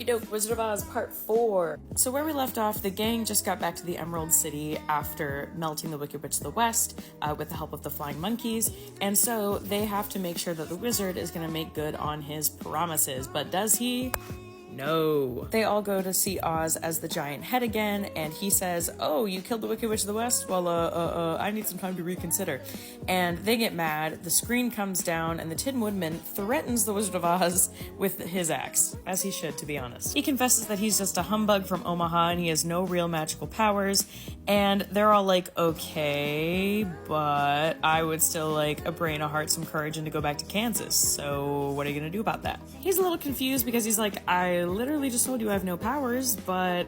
Dope, Wizard of Oz Part 4. So where we left off, the gang just got back to the Emerald City after melting the Wicked Witch of the West with the help of the flying monkeys, and so they have to make sure that the wizard is going to make good on his promises. But does he? No. They all go to see Oz as the giant head again, and he says, oh, you killed the Wicked Witch of the West? Well, I need some time to reconsider. And they get mad, the screen comes down, and the Tin Woodman threatens the Wizard of Oz with his axe, as he should, to be honest. He confesses that he's just a humbug from Omaha, and he has no real magical powers, and they're all like, okay, but I would still like a brain, a heart, some courage, and to go back to Kansas, so what are you gonna do about that? He's a little confused because he's like, I literally just told you I have no powers, but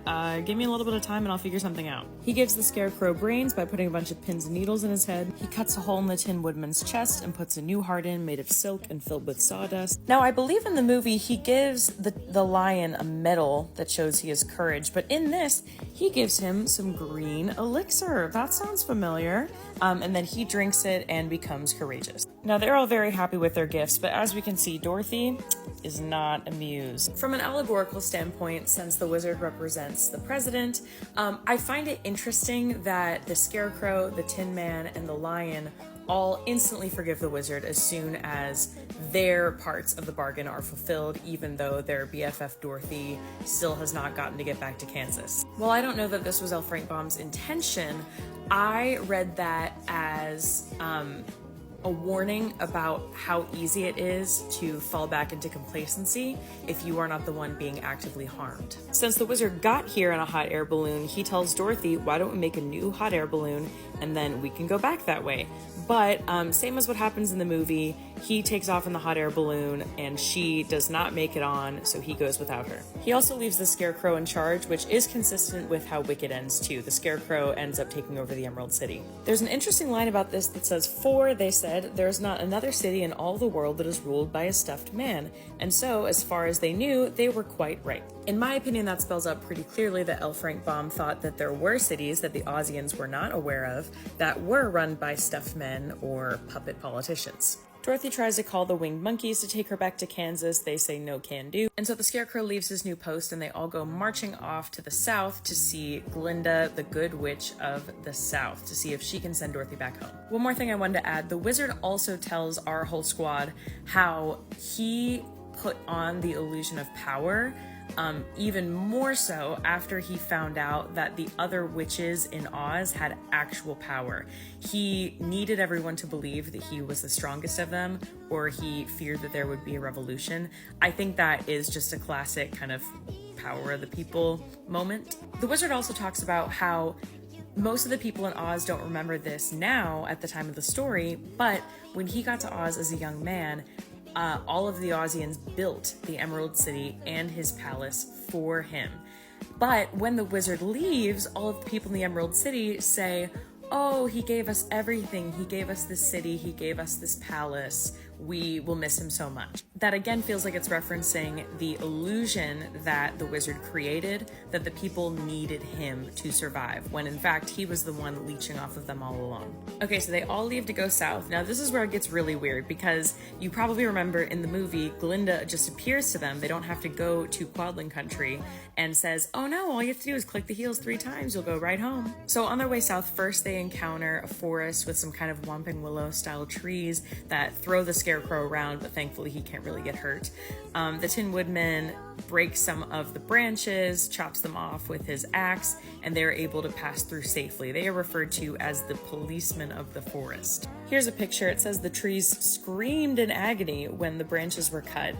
give me a little bit of time and I'll figure something out. He gives the Scarecrow brains by putting a bunch of pins and needles in his head. He cuts a hole in the Tin Woodman's chest and puts a new heart in made of silk and filled with sawdust. Now, I believe in the movie he gives the lion a medal that shows he has courage, but in this, he gives him some green elixir. That sounds familiar. And then he drinks it and becomes courageous. Now, they're all very happy with their gifts, but as we can see, Dorothy is not amused. From an allegorical standpoint, since the wizard represents the president, I find it interesting that the Scarecrow, the Tin Man, and the Lion all instantly forgive the wizard as soon as their parts of the bargain are fulfilled, even though their BFF Dorothy still has not gotten to get back to Kansas. While I don't know that this was L. Frank Baum's intention, I read that as a warning about how easy it is to fall back into complacency if you are not the one being actively harmed. Since the wizard got here in a hot air balloon, he tells Dorothy, why don't we make a new hot air balloon and then we can go back that way. But same as what happens in the movie, he takes off in the hot air balloon and she does not make it on, so he goes without her. He also leaves the Scarecrow in charge, which is consistent with how Wicked ends too. The Scarecrow ends up taking over the Emerald City. There's an interesting line about this that says, for, they said, there is not another city in all the world that is ruled by a stuffed man. And so, as far as they knew, they were quite right. In my opinion, that spells out pretty clearly that L. Frank Baum thought that there were cities that the Ozians were not aware of that were run by stuffed men or puppet politicians. Dorothy tries to call the winged monkeys to take her back to Kansas. They say no can do. And so the Scarecrow leaves his new post and they all go marching off to the south to see Glinda, the Good Witch of the South, to see if she can send Dorothy back home. One more thing I wanted to add, the wizard also tells our whole squad how he put on the illusion of power even more so after he found out that the other witches in Oz had actual power. He needed everyone to believe that he was the strongest of them, or he feared that there would be a revolution. I think that is just a classic kind of power of the people moment. The wizard also talks about how most of the people in Oz don't remember this now at the time of the story, but when he got to Oz as a young man, all of the Ozians built the Emerald City and his palace for him. But when the wizard leaves, all of the people in the Emerald City say, oh, he gave us everything. He gave us this city. He gave us this palace. We will miss him so much. That again feels like it's referencing the illusion that the wizard created, that the people needed him to survive, when in fact he was the one leeching off of them all along. Okay, so they all leave to go south. Now this is where it gets really weird, because you probably remember in the movie, Glinda just appears to them. They don't have to go to Quadling Country and says, oh no, all you have to do is click the heels 3 times, you'll go right home. So on their way south, first they encounter a forest with some kind of Whomping Willow style trees that throw the Scarecrow around, but thankfully he can't really get hurt. The Tin Woodman breaks some of the branches, chops them off with his axe, and they're able to pass through safely. They are referred to as the policemen of the forest. Here's a picture. It says the trees screamed in agony when the branches were cut.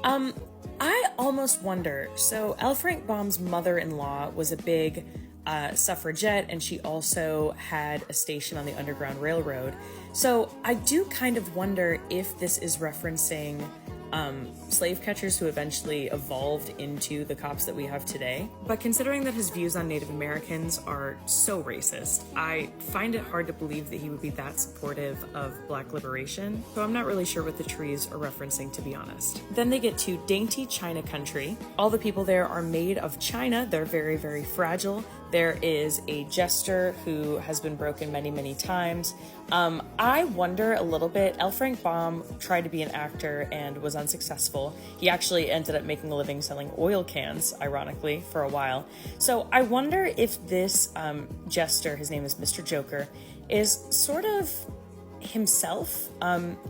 I almost wonder, so L. Frank Baum's mother-in-law was a big suffragette, and she also had a station on the Underground Railroad. So I do kind of wonder if this is referencing slave catchers who eventually evolved into the cops that we have today. But considering that his views on Native Americans are so racist, I find it hard to believe that he would be that supportive of Black liberation. So I'm not really sure what the trees are referencing, to be honest. Then they get to dainty China country. All the people there are made of china. They're very, very fragile. There is a jester who has been broken many, many times. I wonder a little bit, L. Frank Baum tried to be an actor and was unsuccessful. He actually ended up making a living selling oil cans, ironically, for a while. So I wonder if this jester, his name is Mr. Joker, is sort of himself,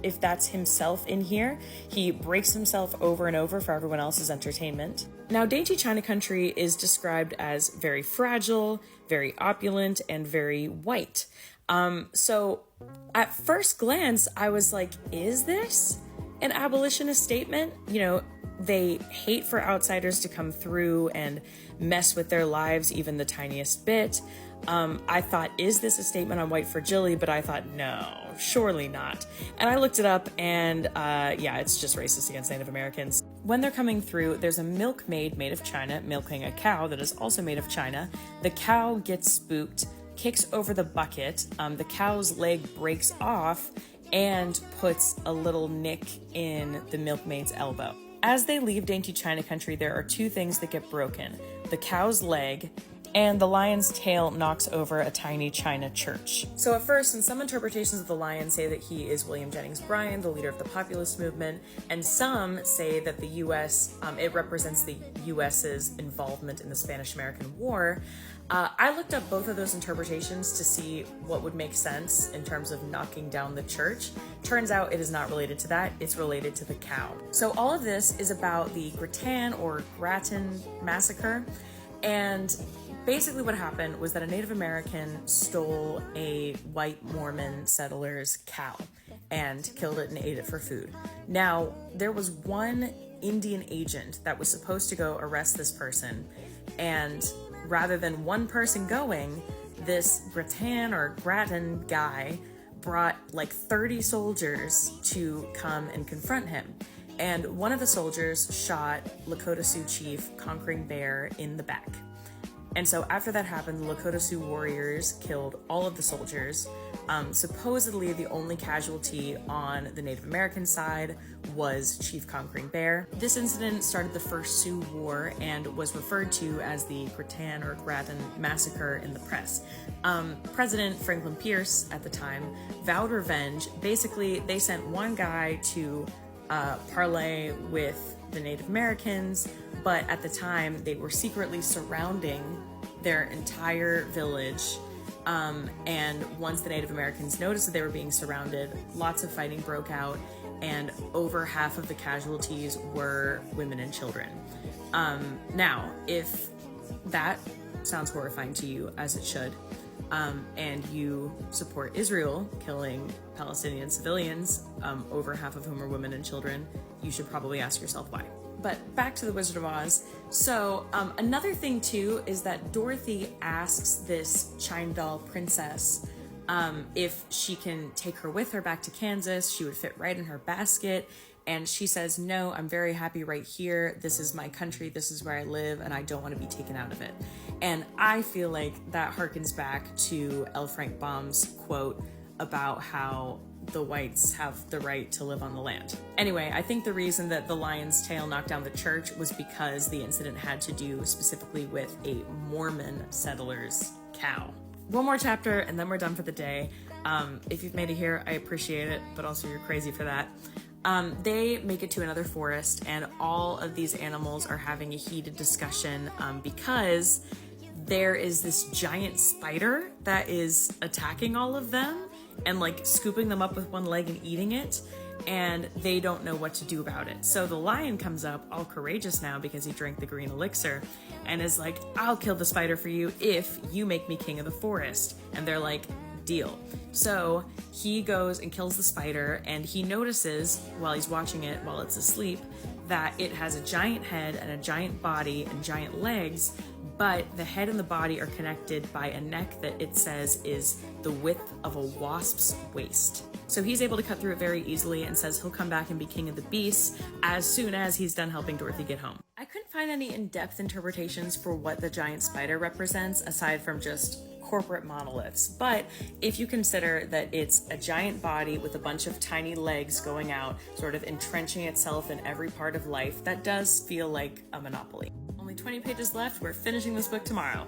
if that's himself in here. He breaks himself over and over for everyone else's entertainment. Now, Dainty China Country is described as very fragile, very opulent, and very white. So at first glance, I was like, is this an abolitionist statement? You know, they hate for outsiders to come through and mess with their lives even the tiniest bit. I thought, is this a statement on white fragility? But I thought, no, surely not. And I looked it up and yeah, it's just racist against Native Americans. When they're coming through, there's a milkmaid made of China milking a cow that is also made of China. The cow gets spooked, kicks over the bucket. The cow's leg breaks off and puts a little nick in the milkmaid's elbow. As they leave Dainty China Country, there are two things that get broken: the cow's leg and the lion's tail knocks over a tiny China church. So at first, in some interpretations of the lion say that he is William Jennings Bryan, the leader of the populist movement, and some say that the U.S., it represents the U.S.'s involvement in the Spanish-American War. I looked up both of those interpretations to see what would make sense in terms of knocking down the church. Turns out it is not related to that, it's related to the cow. So all of this is about the Grattan or Grattan massacre, and basically what happened was that a Native American stole a white Mormon settler's cow and killed it and ate it for food. Now, there was one Indian agent that was supposed to go arrest this person, and rather than one person going, this Grattan or Grattan guy brought like 30 soldiers to come and confront him. And one of the soldiers shot Lakota Sioux chief Conquering Bear in the back. And so after that happened, the Lakota Sioux warriors killed all of the soldiers. Supposedly the only casualty on the Native American side was Chief Conquering Bear. This incident started the First Sioux War and was referred to as the Grattan or Grattan Massacre in the press. President Franklin Pierce at the time vowed revenge. Basically, they sent one guy to parley with the Native Americans, but at the time they were secretly surrounding their entire village. And once the Native Americans noticed that they were being surrounded, lots of fighting broke out, and over half of the casualties were women and children. Now, if that sounds horrifying to you, as it should, and you support Israel killing Palestinian civilians, over half of whom are women and children, you should probably ask yourself why. But back to the Wizard of Oz. So another thing too is that Dorothy asks this Chime Doll princess if she can take her with her back to Kansas. She would fit right in her basket. And she says, no, I'm very happy right here. This is my country. This is where I live, and I don't want to be taken out of it. And I feel like that harkens back to L. Frank Baum's quote about how the whites have the right to live on the land. Anyway, I think the reason that the lion's tail knocked down the church was because the incident had to do specifically with a Mormon settler's cow. One more chapter and then we're done for the day. If you've made it here, I appreciate it, but also you're crazy for that. They make it to another forest, and all of these animals are having a heated discussion because there is this giant spider that is attacking all of them and like scooping them up with one leg and eating it, and they don't know what to do about it. So the lion comes up all courageous now because he drank the green elixir and is like, I'll kill the spider for you if you make me king of the forest. And they're like, deal. So he goes and kills the spider, and he notices while he's watching it while it's asleep that it has a giant head and a giant body and giant legs, but the head and the body are connected by a neck that it says is the width of a wasp's waist. So he's able to cut through it very easily and says he'll come back and be king of the beasts as soon as he's done helping Dorothy get home. I couldn't find any in-depth interpretations for what the giant spider represents aside from just corporate monoliths, but if you consider that it's a giant body with a bunch of tiny legs going out, sort of entrenching itself in every part of life, that does feel like a monopoly. Only 20 pages left. We're finishing this book tomorrow.